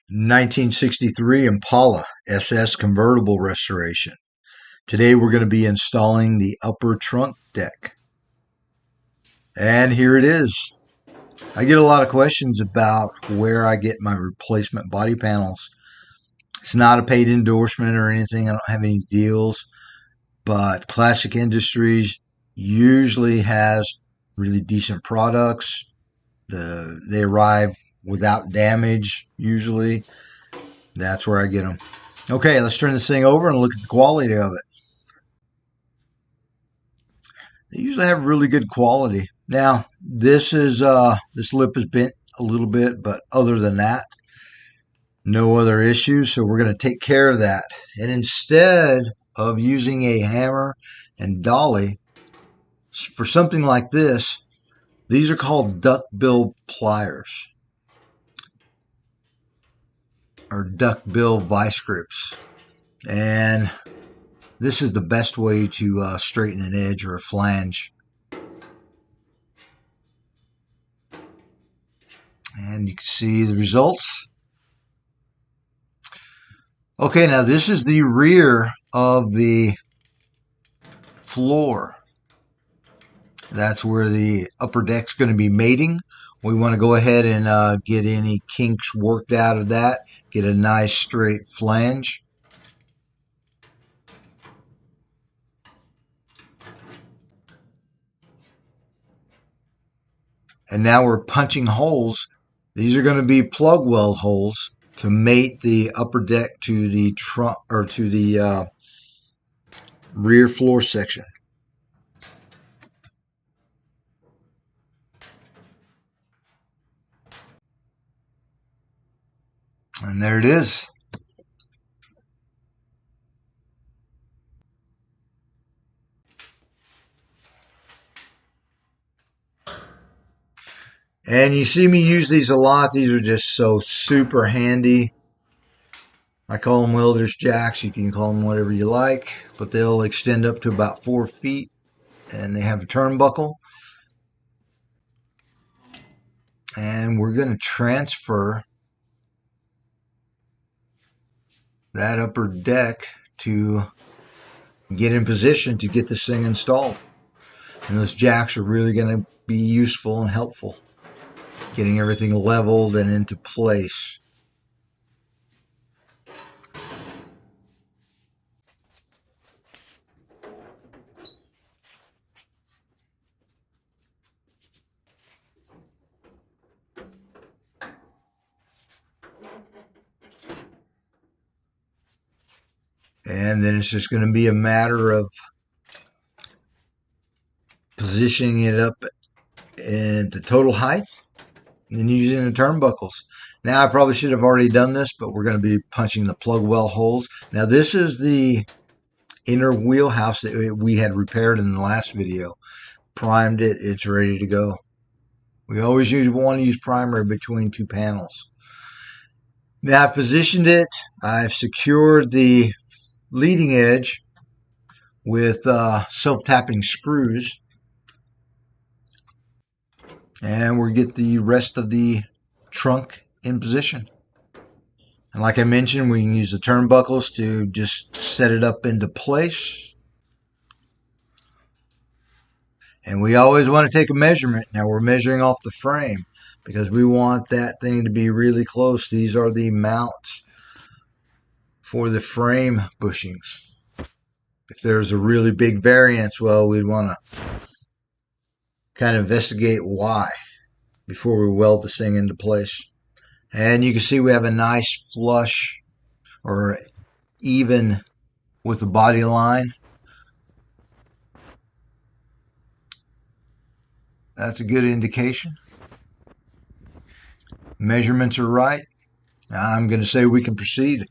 1963 Impala SS convertible restoration. Today we're going to be installing the upper trunk deck. And here it is. I get a lot of questions about where I get my replacement body panels. It's not a paid endorsement or anything. I don't have any deals, but Classic Industries usually has really decent products. They arrive without damage usually. That's where I get them. Okay, let's turn this thing over and look at the quality of it. They usually have really good quality. Now, this lip is bent a little bit, but other than that, no other issues. So we're going to take care of that. And instead of using a hammer and dolly for something like this, these are called duckbill pliers or duckbill vice grips. And this is the best way to straighten an edge or a flange. And you can see the results. Okay, now this is the rear of the floor. That's where the upper deck's going to be mating. We want to go ahead and get any kinks worked out of that. Get a nice straight flange. And now we're punching holes. These are going to be plug weld holes to mate the upper deck to the trunk or to the rear floor section. And there it is. And you see me use these a lot. These are just so super handy. I call them welder's jacks. You can call them whatever you like, but they'll extend up to about 4 feet, and they have a turnbuckle. And we're going to transfer that upper deck to get in position to get this thing installed. And those jacks are really going to be useful and helpful, getting everything leveled and into place. And then it's just going to be a matter of positioning it up at the total height and using the turnbuckles. Now I probably should have already done this, but we're going to be punching the plug well holes. Now this is the inner wheelhouse that we had repaired in the last video. Primed it, it's ready to go. We always want to use primer between two panels. Now I've positioned it. I've secured the leading edge with self-tapping screws. And we'll get the rest of the trunk in position. And like I mentioned, we can use the turnbuckles to just set it up into place. And we always want to take a measurement. Now we're measuring off the frame because we want that thing to be really close. These are the mounts for the frame bushings. If there's a really big variance, well, we'd want to kind of investigate why before we weld this thing into place. And you can see we have a nice flush or even with the body line. That's a good indication. Measurements are right. Now I'm going to say we can proceed.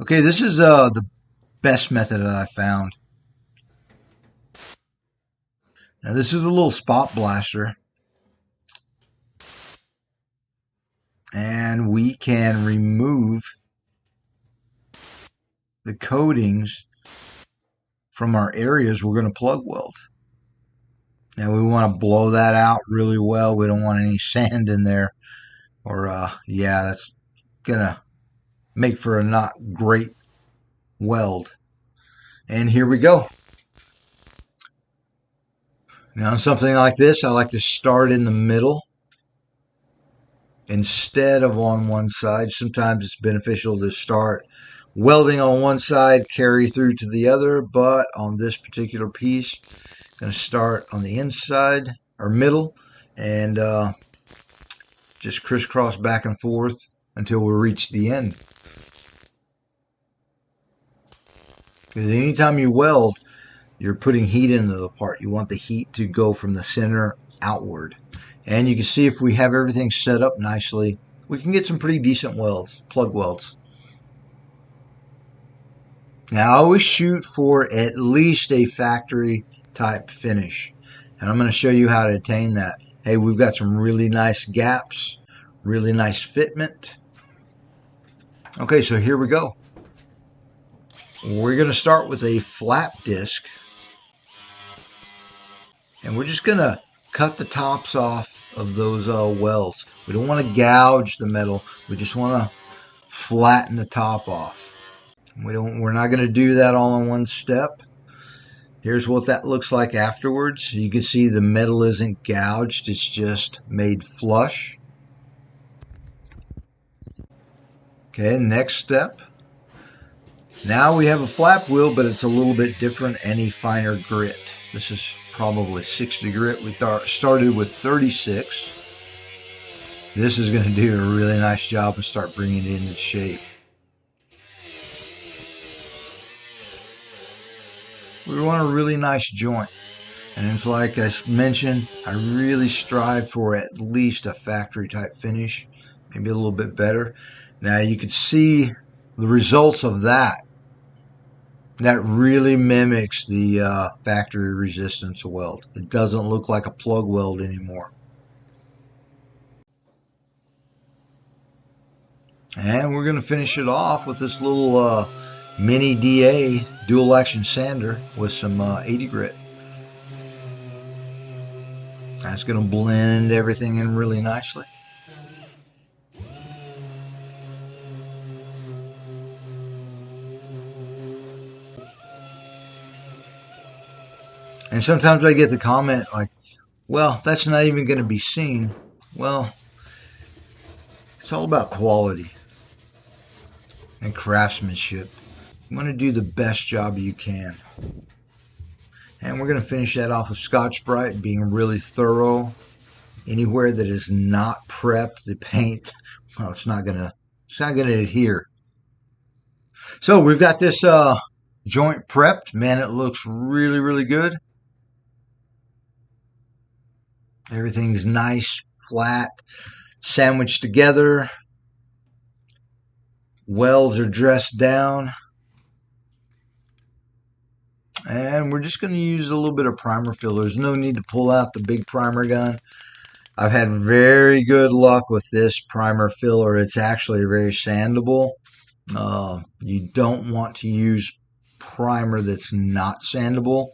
Okay, this is the best method that I found. Now this is a little spot blaster, and we can remove the coatings from our areas we're going to plug weld. Now we want to blow that out really well. We don't want any sand in there or yeah, that's gonna make for a not great weld. And here we go. Now on something like this, I like to start in the middle instead of on one side. Sometimes it's beneficial to start welding on one side, carry through to the other, but on this particular piece, I'm going to start on the inside or middle and just crisscross back and forth until we reach the end. Because anytime you weld, you're putting heat into the part. You want the heat to go from the center outward. And you can see if we have everything set up nicely, we can get some pretty decent welds, plug welds. Now I always shoot for at least a factory type finish. And I'm going to show you how to attain that. Hey, we've got some really nice gaps, really nice fitment. Okay, so here we go. We're going to start with a flap disc. And we're just going to cut the tops off of those welds. We don't want to gouge the metal. We just want to flatten the top off. We're not going to do that all in one step. Here's what that looks like afterwards. You can see the metal isn't gouged. It's just made flush. Okay, next step. Now we have a flap wheel, but it's a little bit different and a finer grit. This is probably 60 grit. We started with 36. This is going to do a really nice job and start bringing it into shape. We want a really nice joint. And it's like I mentioned, I really strive for at least a factory type finish, maybe a little bit better. Now you can see the results of that. That really mimics the factory resistance weld. It doesn't look like a plug weld anymore. And we're going to finish it off with this little mini DA dual action sander with some 80 grit. That's going to blend everything in really nicely. And sometimes I get the comment like, well, that's not even going to be seen. Well, it's all about quality and craftsmanship. You want to do the best job you can. And we're going to finish that off with Scotch-Brite, being really thorough. Anywhere that is not prepped, the paint, well, it's not going to adhere. So we've got this joint prepped. Man, it looks really, really good. Everything's nice, flat, sandwiched together. Welds are dressed down. And we're just going to use a little bit of primer fill. There's no need to pull out the big primer gun. I've had very good luck with this primer filler. It's actually very sandable. You don't want to use primer that's not sandable.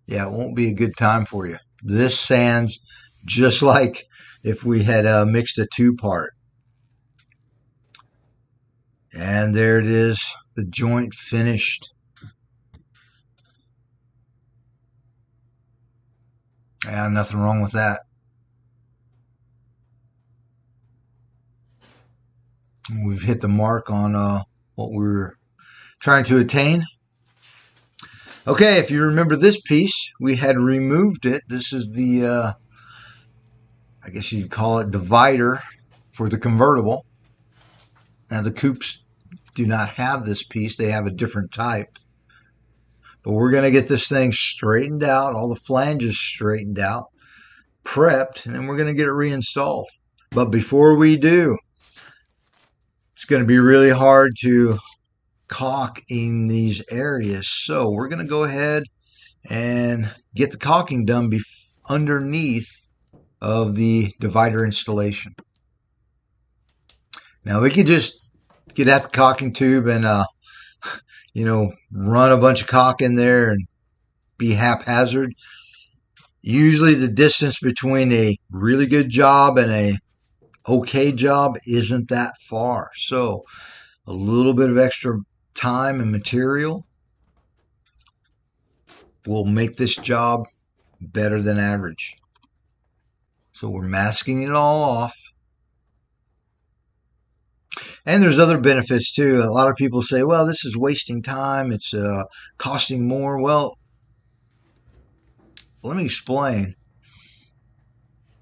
Yeah, it won't be a good time for you. This sands just like if we had mixed a two-part. And there it is, the joint finished. Yeah, nothing wrong with that. We've hit the mark on what we were trying to attain. Okay, if you remember this piece, we had removed it. This is the, I guess you'd call it divider for the convertible. Now the coupes do not have this piece. They have a different type. But we're going to get this thing straightened out, all the flanges straightened out, prepped, and then we're going to get it reinstalled. But before we do, it's going to be really hard to caulk in these areas. So we're going to go ahead and get the caulking done underneath of the divider installation. Now we could just get out the caulking tube and run a bunch of caulk in there and be haphazard. Usually the distance between a really good job and a okay job isn't that far. So a little bit of extra time and material will make this job better than average. So we're masking it all off. And there's other benefits too. A lot of people say, well, this is wasting time. It's costing more. Well, let me explain.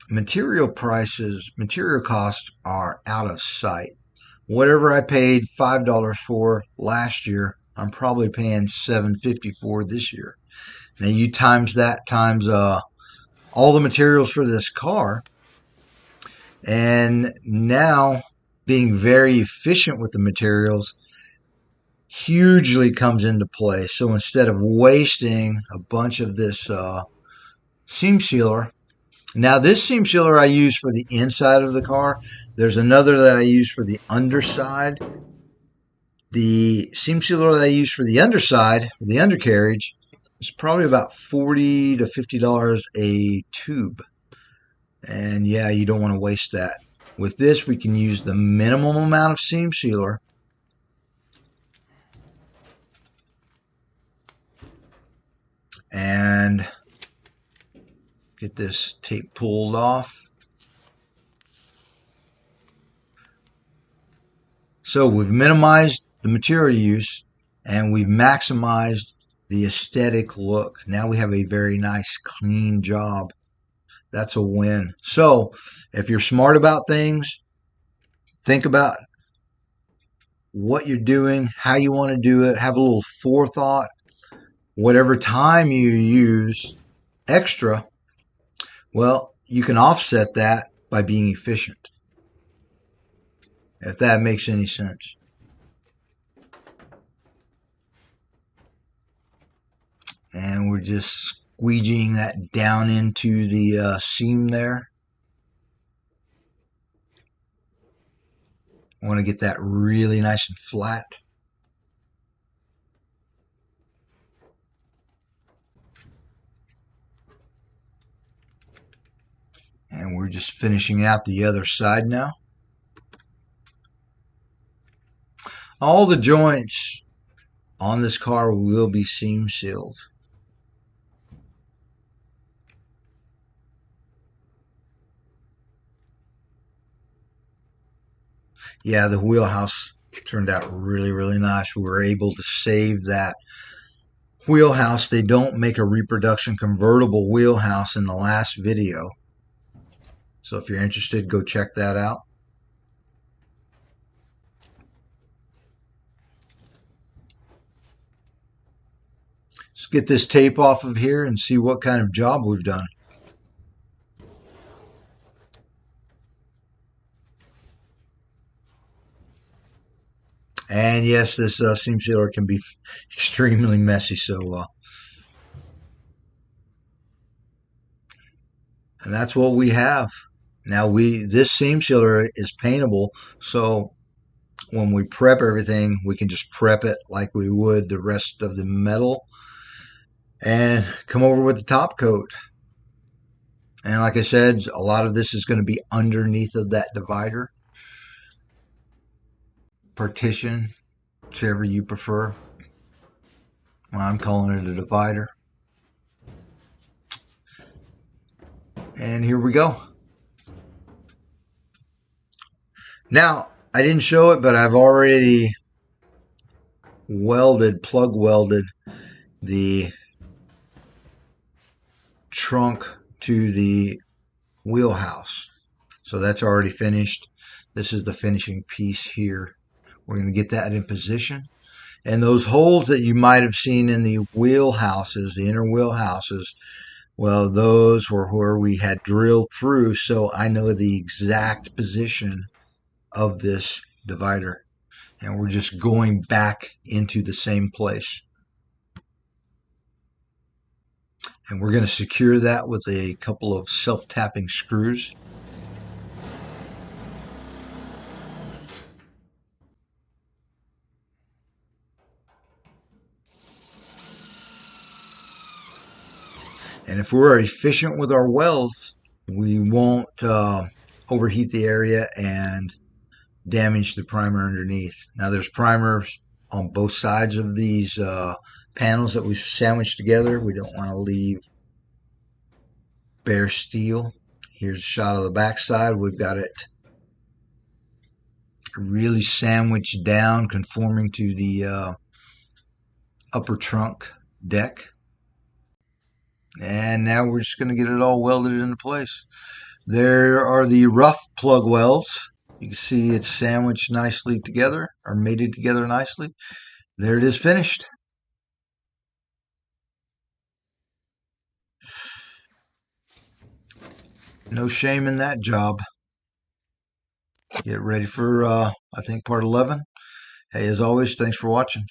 Material costs are out of sight. Whatever I paid $5 for last year, I'm probably paying $7.50 for this year. Now you times that times all the materials for this car, and now being very efficient with the materials hugely comes into play. So instead of wasting a bunch of this seam sealer, now this seam sealer I use for the inside of the car. There's another that I use for the underside. The seam sealer that I use for the underside, the undercarriage, is probably about $40 to $50 a tube. And yeah, you don't want to waste that. With this, we can use the minimum amount of seam sealer and get this tape pulled off. So we've minimized the material use and we've maximized the aesthetic look. Now we have a very nice clean job. That's a win. So if you're smart about things, think about what you're doing, how you want to do it, have a little forethought. Whatever time you use extra, well, you can offset that by being efficient, if that makes any sense. And we're just squeegeeing that down into the seam there. I want to get that really nice and flat. And we're just finishing out the other side now. All the joints on this car will be seam sealed. Yeah, the wheelhouse turned out really, really nice. We were able to save that wheelhouse. They don't make a reproduction convertible wheelhouse in the last video. So if you're interested, go check that out. Let's get this tape off of here and see what kind of job we've done. And yes, this seam sealer can be extremely messy. So, and that's what we have. Now this seam sealer is paintable, so when we prep everything, we can just prep it like we would the rest of the metal and come over with the top coat. And like I said, a lot of this is going to be underneath of that divider. Partition, whichever you prefer. Well, I'm calling it a divider. And here we go. Now, I didn't show it, but I've already plug welded the trunk to the wheelhouse. So that's already finished. This is the finishing piece here. We're going to get that in position. And those holes that you might have seen in the wheelhouses, the inner wheelhouses, well, those were where we had drilled through. So I know the exact position of this divider. And we're just going back into the same place. And we're going to secure that with a couple of self-tapping screws. And if we're efficient with our welds, we won't overheat the area and damage the primer underneath. Now there's primers on both sides of these panels that we sandwiched together. We don't want to leave bare steel. Here's a shot of the back side. We've got it really sandwiched down, conforming to the upper trunk deck. And now we're just going to get it all welded into place. There are the rough plug welds. You can see it's sandwiched nicely together, or mated together nicely. There it is, finished. No shame in that job. Get ready for, I think, part 11. Hey, as always, thanks for watching.